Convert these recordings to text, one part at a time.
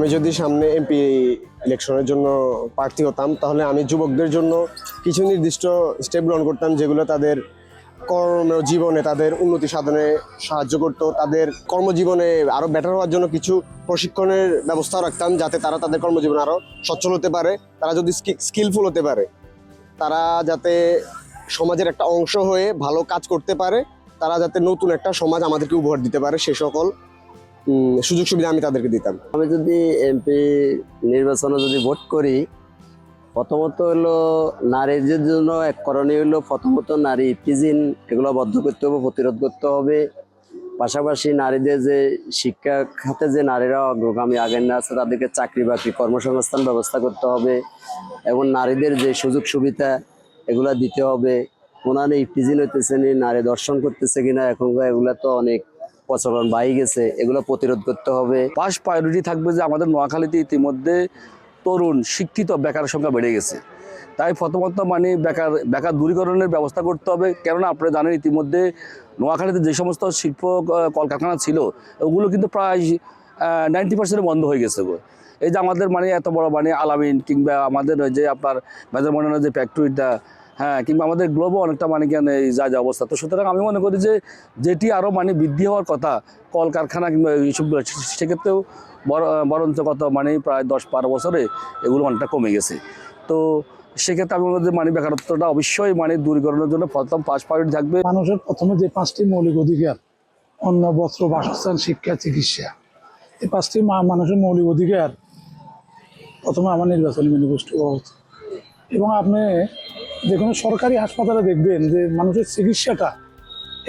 আমি যদি সামনে এমপি ইলেকশনের জন্য প্রার্থী হতাম, তাহলে আমি যুবকদের জন্য কিছু নির্দিষ্ট স্টেপ গ্রহণ করতাম, যেগুলো তাদের কর্মজীবনে তাদের উন্নতি সাধনে সাহায্য করতো। তাদের কর্মজীবনে আরো বেটার হওয়ার জন্য কিছু প্রশিক্ষণের ব্যবস্থা রাখতাম, যাতে তারা তাদের কর্মজীবনে আরো সচ্ছল হতে পারে। তারা যদি স্কিলফুল হতে পারে, তারা যাতে সমাজের একটা অংশ হয়ে ভালো কাজ করতে পারে, তারা যাতে নতুন একটা সমাজ আমাদেরকে উপহার দিতে পারে, সে সকল সুযোগ সুবিধা আমি তাদেরকে দিতাম। আমি যদি এমপি নির্বাচনে যদি ভোট করি, প্রথমত হলো নারীদের জন্য এক করণীয় হলো প্রথমত নারী ইফতিজিং এগুলো বন্ধ করতে হবে, প্রতিরোধ করতে হবে। পাশাপাশি নারীদের যে শিক্ষা খাতে যে নারীরা অগ্রগামী আগের না আছে, তাদেরকে চাকরি বাকরি কর্মসংস্থান ব্যবস্থা করতে হবে এবং নারীদের যে সুযোগ সুবিধা এগুলা দিতে হবে। ওনারা ইফতিজিং হইতেছে নি, নারী দর্শন করতেছে কিনা এখনকার এগুলা তো অনেক প্রচলন বাড়ি গেছে, এগুলো প্রতিরোধ করতে হবে। ফার্স্ট প্রায়োরিটি থাকবে যে আমাদের নোয়াখালীতে ইতিমধ্যে তরুণ শিক্ষিত বেকার সংখ্যা বেড়ে গেছে, তাই প্রথমত মানে বেকার দূরীকরণের ব্যবস্থা করতে হবে। কেননা আপনারা জানেন ইতিমধ্যে নোয়াখালীতে যে সমস্ত শিল্প কলকারখানা ছিল ওগুলো কিন্তু প্রায় 90% বন্ধ হয়ে গেছে গো। এই যে আমাদের মানে এত বড় মানে আলামিন কিংবা আমাদের যে আপনার মেজর মডার্নের যে ফ্যাক্টরিটা, হ্যাঁ, কিংবা আমাদের গ্লোবও অনেকটা মানে কেন এই যা অবস্থা। তো সুতরাং আমি মনে করি যে যেটি আরও মানে বৃদ্ধি হওয়ার কথা কলকারখানা কিংবা এইসবগুলো, সেক্ষেত্রেও বরঞ্চ কত মানে প্রায় 10-12 বছরে এগুলো অনেকটা কমে গেছে। তো সেক্ষেত্রে আমি মনে করি মানে বেকারত্বটা অবশ্যই মানে দূরীকরণের জন্য প্রথম ফার্স্ট প্রায়োরিটি থাকবে। মানুষের প্রথমে যে 5টি মৌলিক অধিকার, অন্ন, বস্ত্র, বাসস্থান, শিক্ষা, চিকিৎসা, এই 5টি মানুষের মৌলিক অধিকার প্রথমে আমার নির্বাচনী ম্যানিফেস্টো হওয়া উচিত। এবং আপনি যে কোনো সরকারি হাসপাতালে দেখবেন যে মানুষের চিকিৎসাটা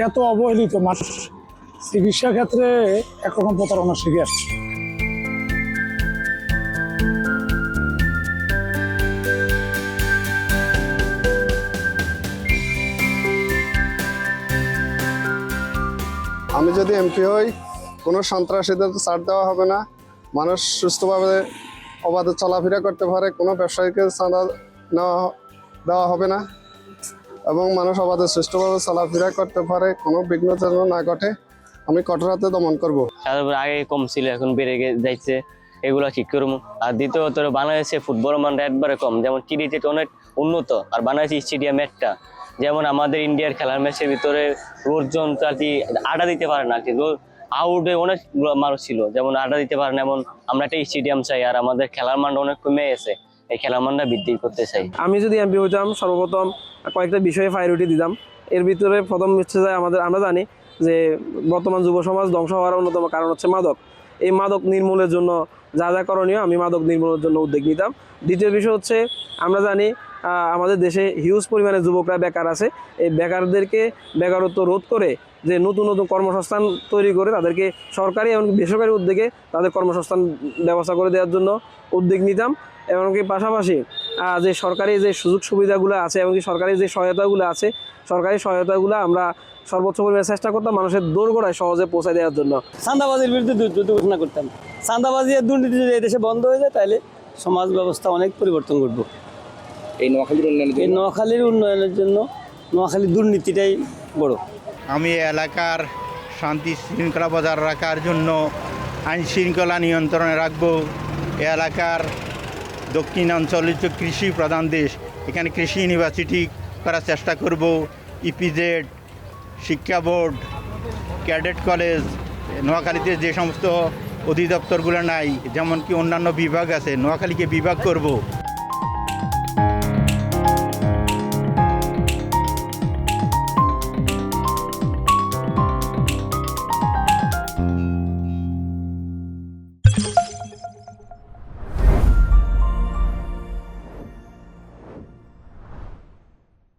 এত অবহেলিত, মানুষ চিকিৎসা ক্ষেত্রে একরকম প্রতারণার শিকার। আমি যদি এমপি হই, কোনো সন্ত্রাসীদের ছাড় দেওয়া হবে না, মানুষ সুস্থভাবে অবাধে চলাফেরা করতে পারে, কোনো ব্যবসায়ীকে চাঁদা দেওয়া হবে না এবং মানুষ অবাধে সুষ্ঠুভাবে চলাফেরা করতে পারে, কোনো বিঘ্ন যেন না ঘটে। আমি কঠোর হাতে দমন করবো। আগে কম ছিল, এখন বেড়ে যাচ্ছে, এগুলো ঠিক করবো। আর দ্বিতীয়ত বাংলাদেশে ফুটবল মানটা একবারে কম, যেমন ক্রিকেট অনেক উন্নত, আর বাংলাদেশ স্টেডিয়াম একটা, যেমন আমাদের ইন্ডিয়ার খেলার ম্যাচের ভিতরে লোকজন আর কি আড্ডা দিতে পারে না, আউটে অনেক মানুষ ছিল, যেমন আড্ডা দিতে পারে না। এমন আমরা একটা স্টেডিয়াম চাই, আর আমাদের খেলার মানটা অনেক কমে গেছে, এই খেলার মানটা বৃদ্ধি করতে চাই। আমি যদি এমপি হইতাম, সর্বপ্রথম কয়েকটা বিষয়ে প্রায়োরিটি দিতাম। এর ভিতরে প্রথম হচ্ছে যে আমরা জানি যে বর্তমান যুব সমাজ ধ্বংস হওয়ার অন্যতম কারণ হচ্ছে মাদক। এই মাদক নির্মূলের জন্য যা যা করণীয় আমি মাদক নির্মূলের জন্য উদ্যোগ নিতাম। দ্বিতীয় বিষয় হচ্ছে আমরা জানি আমাদের দেশে হিউজ পরিমাণে যুবকরা বেকার আছে। এই বেকারদেরকে বেকারত্ব রোধ করে যে নতুন নতুন কর্মসংস্থান তৈরি করে তাদেরকে সরকারি এবং বেসরকারি উদ্যোগে তাদের কর্মসংস্থান ব্যবস্থা করে দেওয়ার জন্য উদ্যোগ নিতাম। এমনকি পাশাপাশি যে সরকারি যে সুযোগ সুবিধাগুলো আছে এমনকি সরকারি যে সহায়তাগুলো আছে, সরকারি সহায়তাগুলো আমরা সর্বোচ্চ পরিমাণে চেষ্টা করতাম মানুষের দোরগোড়ায় সহজে পৌঁছে দেওয়ার জন্য। চাঁদাবাজির বিরুদ্ধে যুদ্ধ ঘোষণা করতাম। চাঁদাবাজি আর দুর্নীতি যদি এদেশে বন্ধ হয়ে যায়, তাহলে সমাজ ব্যবস্থা অনেক পরিবর্তন ঘটবে। এই নোয়াখালীর উন্নয়নের জন্য নোয়াখালীর দুর্নীতিটাই বড়। আমি এলাকার শান্তি শৃঙ্খলা বজায় রাখার জন্য আইন শৃঙ্খলা নিয়ন্ত্রণে রাখবো। এলাকার দক্ষিণাঞ্চল হচ্ছে কৃষি প্রধান দেশ, এখানে কৃষি ইউনিভার্সিটি করার চেষ্টা করব। ইপিজেড, শিক্ষা বোর্ড, ক্যাডেট কলেজ, নোয়াখালীতে যে সমস্ত অধিদপ্তরগুলো নাই, যেমন কি অন্যান্য বিভাগ আছে, নোয়াখালীকে বিভাগ করব।